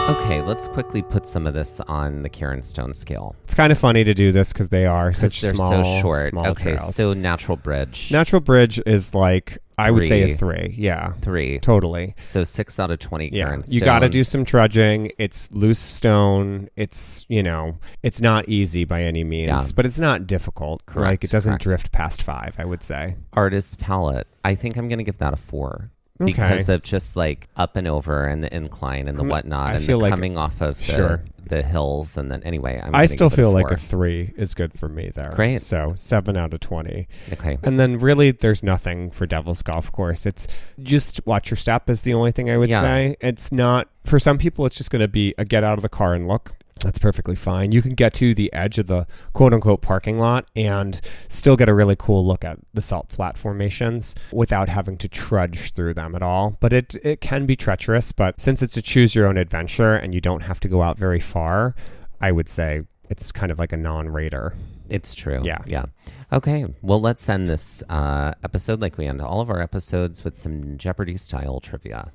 Okay, let's quickly put some of this on the Karen Stone scale. It's kind of funny to do this because they are such they're small, so short. small Okay, trails. so Natural Bridge. Natural Bridge is like, I would say a 3. Yeah. 3. Totally. So 6 out of 20 Karen Stones. You got to do some trudging. It's loose stone. It's, it's not easy by any means, but it's not difficult. Correct. Like, it doesn't drift past 5, I would say. Artist Pallette. I think I'm going to give that a 4. Because of just like up and over and the incline and the whatnot and the coming off of the hills. And then anyway, I still feel like a 3 is good for me there. Great. So 7 out of 20. Okay. And then really there's nothing for Devil's Golf Course. It's just watch your step is the only thing I would say. It's not, for some people, it's just going to be a get out of the car and look. That's perfectly fine. You can get to the edge of the quote-unquote parking lot and still get a really cool look at the salt flat formations without having to trudge through them at all. But it can be treacherous, but since it's a choose-your-own-adventure and you don't have to go out very far, I would say it's kind of like a non-raider. It's true. Yeah. Okay. Well, let's end this episode like we end all of our episodes with some Jeopardy-style trivia.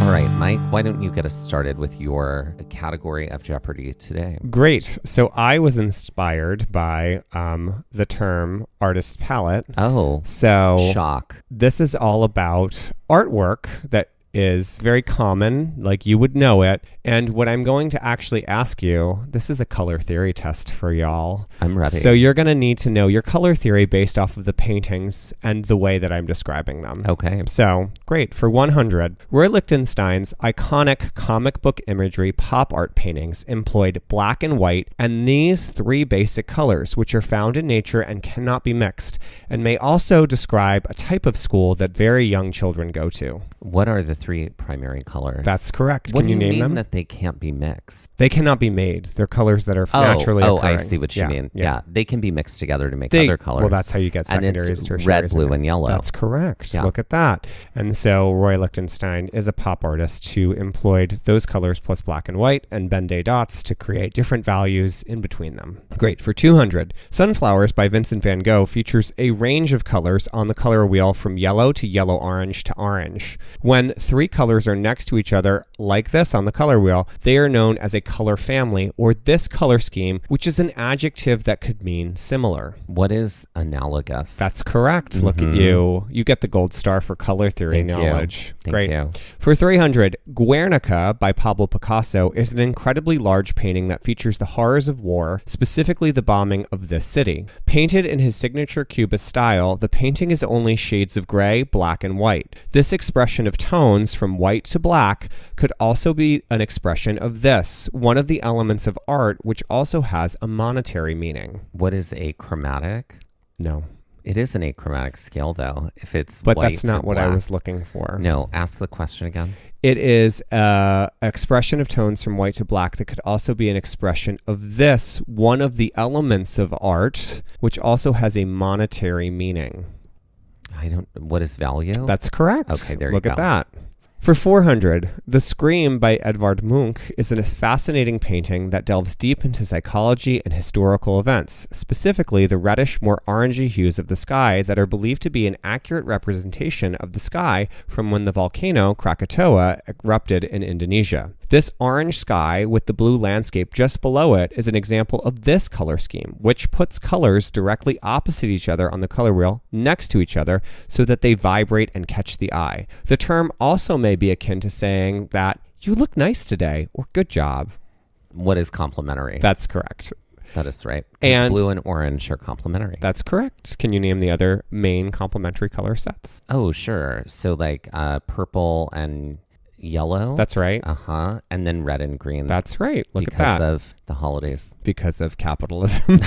All right, Mike, why don't you get us started with your category of Jeopardy today? Great. So I was inspired by the term artist palette. Oh, so shock. This is all about artwork that is very common, like you would know it. And what I'm going to actually ask you, this is a color theory test for y'all. I'm ready. So you're going to need to know your color theory based off of the paintings and the way that I'm describing them. Okay. So, great. For 100, Roy Lichtenstein's iconic comic book imagery pop art paintings employed black and white and these 3 basic colors, which are found in nature and cannot be mixed, and may also describe a type of school that very young children go to. What are the 3 primary colors? That's correct. What Can you name mean them? That they can't be mixed? They cannot be made. They're colors that are naturally occurring. I see what you mean. Yeah, they can be mixed together to make other colors. Well, that's how you get secondaries, and it's tertiaries. red, blue, and yellow. That's correct. Yeah. Look at that. And so Roy Lichtenstein is a pop artist who employed those colors plus black and white and Ben-Day dots to create different values in between them. Great. For 200, Sunflowers by Vincent van Gogh features a range of colors on the color wheel from yellow to yellow-orange to orange. When 3 colors are next to each other, like this on the color wheel, they are known as a color family or this color scheme, which is an adjective that could mean similar. What is analogous? That's correct. Mm-hmm. Look at you. You get the gold star for color theory knowledge. Thank you. For 300, Guernica by Pablo Picasso is an incredibly large painting that features the horrors of war, specifically the bombing of this city. Painted in his signature Cubist style, the painting is only shades of gray, black, and white. This expression of tones from white to black could also be an expression of this, one of the elements of art which also has a monetary meaning. What is achromatic? No. It is an achromatic scale, though, if it's but white that's not what black. I was looking for. No, ask the question again. It is an expression of tones from white to black that could also be an expression of this, one of the elements of art, which also has a monetary meaning. What is value? That's correct. Okay, there you Look go. at that. For 400, The Scream by Edvard Munch is a fascinating painting that delves deep into psychology and historical events, specifically the reddish, more orangey hues of the sky that are believed to be an accurate representation of the sky from when the volcano Krakatoa erupted in Indonesia. This orange sky with the blue landscape just below it is an example of this color scheme, which puts colors directly opposite each other on the color wheel next to each other so that they vibrate and catch the eye. The term also may be akin to saying that you look nice today or good job. What is complementary? That's correct. That is right. And blue and orange are complementary. That's correct. Can you name the other main complementary color sets? Oh, sure. So like purple and yellow. That's right. And then red and green. That's right. Look at that. Because of the holidays. Because of capitalism.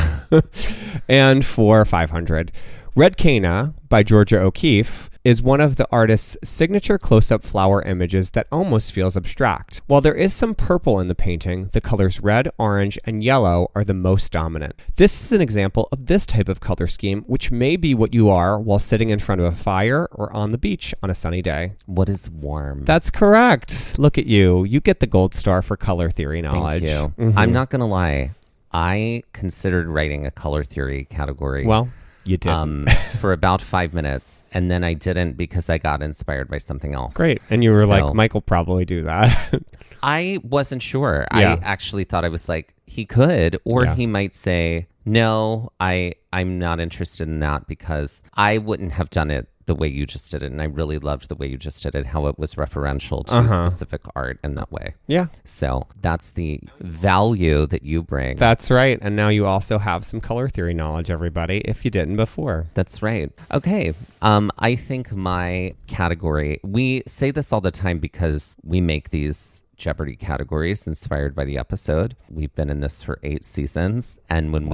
And for 500, Red Cana by Georgia O'Keeffe is one of the artist's signature close-up flower images that almost feels abstract. While there is some purple in the painting, the colors red, orange, and yellow are the most dominant. This is an example of this type of color scheme, which may be what you are while sitting in front of a fire or on the beach on a sunny day. What is warm? That's correct. Look at you. You get the gold star for color theory knowledge. Thank you. I'm not going to lie. I considered writing a color theory category. Well, you did. For about 5 minutes, and then I didn't because I got inspired by something else. Great. And you were like, Mike will probably do that. I wasn't sure. Yeah. I actually thought I was like, he could, or he might say, no, I'm not interested in that because I wouldn't have done it the way you just did it. And I really loved the way you just did it, how it was referential to specific art in that way. Yeah. So that's the value that you bring. That's right. And now you also have some color theory knowledge, everybody, if you didn't before. That's right. Okay. I think my category, we say this all the time because we make these Jeopardy categories inspired by the episode. We've been in this for 8 seasons. And when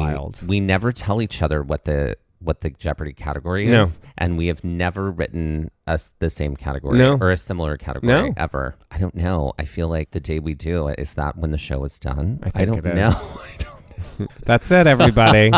we never tell each other what the Jeopardy category is. And we have never written the same category or a similar category ever. I don't know. I feel like the day we do, is that when the show is done? I don't know. I don't know. That's it, everybody.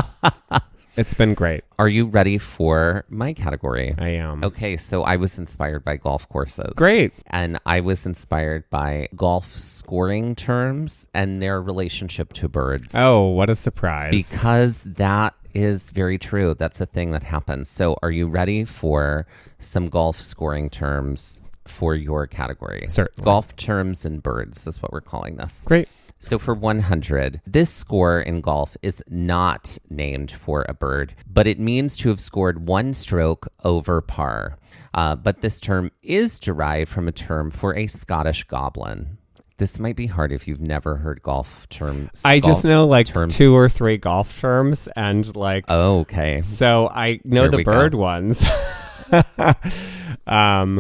It's been great. Are you ready for my category? I am. Okay, so I was inspired by golf courses. Great. And I was inspired by golf scoring terms and their relationship to birds. Oh, what a surprise. Because that is very true. That's a thing that happens. So are you ready for some golf scoring terms for your category? Certainly. Golf terms and birds is what we're calling this. Great. So for 100, this score in golf is not named for a bird, but it means to have scored 1 stroke over par. But this term is derived from a term for a Scottish goblin. This might be hard if you've never heard golf terms. I just know like 2 or 3 golf terms and like... Oh, okay. So I know the bird ones.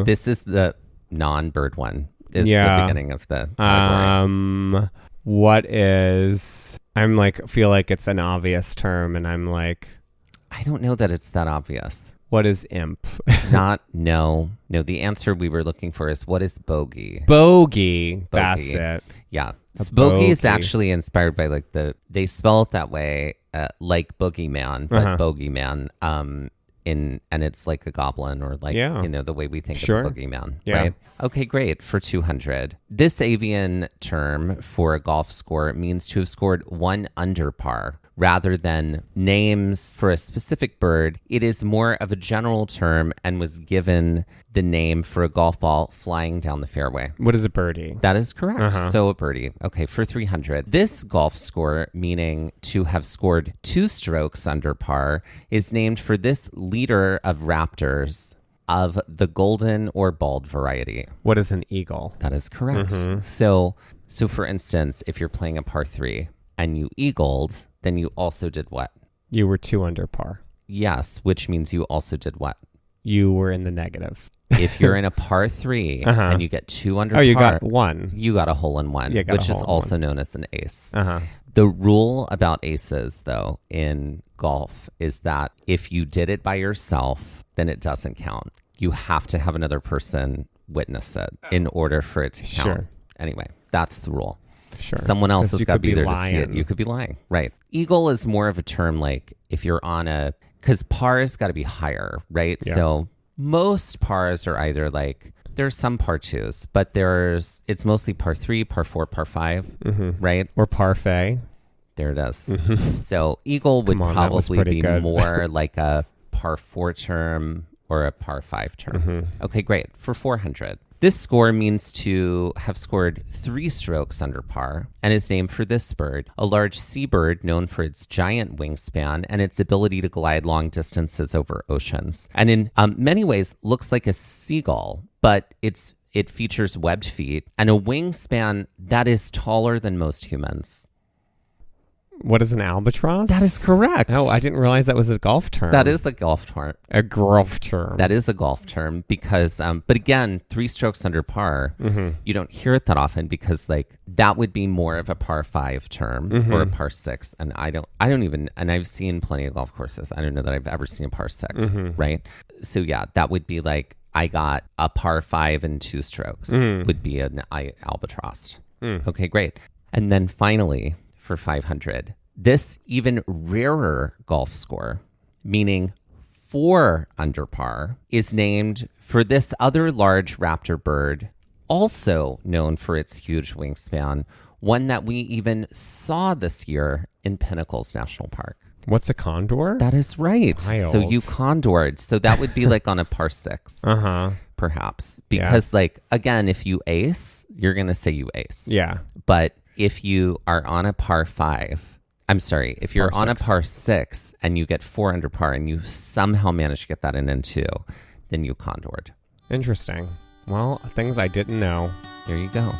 This is the non-bird one. Is the beginning of the category. What is... I'm like, feel like it's an obvious term and I'm like... I don't know that it's that obvious. What is imp? No, the answer we were looking for is what is bogey? Bogey. That's it. Yeah. Bogey is actually inspired by like they spell it that way, like boogeyman, but bogeyman, and it's like a goblin or like, the way we think of a boogeyman, right? Okay, great. For 200. This avian term for a golf score means to have scored 1 under par. Rather than names for a specific bird, it is more of a general term and was given the name for a golf ball flying down the fairway. What is a birdie? That is correct. So a birdie. Okay, for 300. This golf score, meaning to have scored 2 strokes under par, is named for this leader of raptors of the golden or bald variety. What is an eagle? That is correct. So for instance, if you're playing a par 3 and you eagled, then you also did what? You were 2 under par. Yes, which means you also did what? You were in the negative. If you're in a par 3 and you get 2 under par. Oh, you got 1. You got a hole in one, which is also known as an ace. The rule about aces, though, in golf is that if you did it by yourself, then it doesn't count. You have to have another person witness it in order for it to count. Sure. Anyway, that's the rule. Sure. Someone else has got to be there to see it. You could be lying. Right. Eagle is more of a term like if you're on because par's got to be higher, right? Yeah. So most pars are either like, there's some par 2s, but it's mostly par 3, par 4, par 5, right? Or parfait. There it is. So eagle would probably be more like a par 4 term or a par 5 term. Okay, great. For 400. This score means to have scored 3 strokes under par and is named for this bird, a large seabird known for its giant wingspan and its ability to glide long distances over oceans. And in many ways looks like a seagull, but it features webbed feet and a wingspan that is taller than most humans. What is an albatross? That is correct. Oh, I didn't realize that was a golf term. That is a golf term. A golf term. That is a golf term because, but again, 3 strokes under par, you don't hear it that often because like that would be more of a par 5 term or a par 6. And I don't even, and I've seen plenty of golf courses. I don't know that I've ever seen a par 6, right? So yeah, that would be like, I got a par 5 and 2 strokes would be an albatross. Okay, great. And then finally, for 500, this even rarer golf score, meaning 4 under par, is named for this other large raptor bird, also known for its huge wingspan, one that we even saw this year in Pinnacles National Park. What's a condor? That is right. Wild. So you condored. So that would be like on a par 6, perhaps. Because like, again, if you ace, you're going to say you ace. Yeah. But if you are on a par 5, if you're on a par 6 and you get 4 under par and you somehow manage to get that in 2, then you condored. Interesting. Well, things I didn't know. There you go.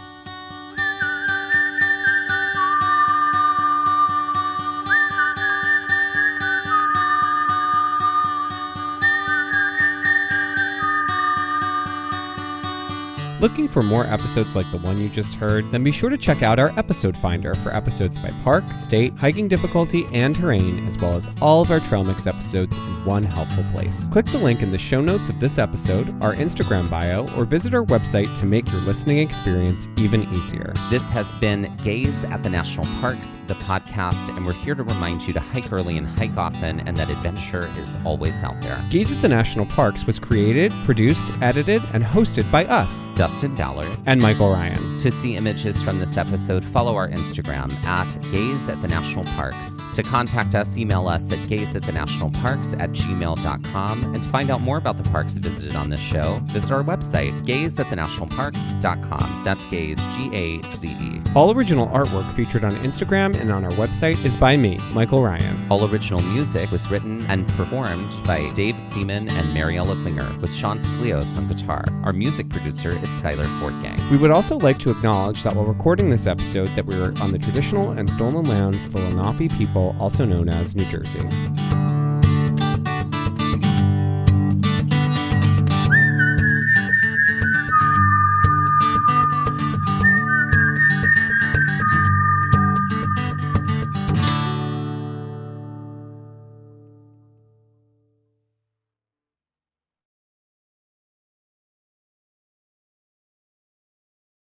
Looking for more episodes like the one you just heard? Then be sure to check out our episode finder for episodes by park, state, hiking difficulty, and terrain, as well as all of our Trail Mix episodes in one helpful place. Click the link in the show notes of this episode, our Instagram bio, or visit our website to make your listening experience even easier. This has been Gaze at the National Parks, the podcast, and we're here to remind you to hike early and hike often, and that adventure is always out there. Gaze at the National Parks was created, produced, edited, and hosted by us, Dustin Dowler and Michael Ryan. To see images from this episode, follow our Instagram at Gaze at the National Parks. To contact us, email us at gazeatthenationalparks@gmail.com. And to find out more about the parks visited on this show, visit our website, gazeatthenationalparks.com. That's Gaze, G-A-Z-E. All original artwork featured on Instagram and on our website is by me, Michael Ryan. All original music was written and performed by Dave Seaman and Mariella Klinger, with Sean Sklios on guitar. Our music producer is Skylar Fortgang. We would also like to acknowledge that while recording this episode that we were on the traditional and stolen lands of the Lenape people, also known as New Jersey.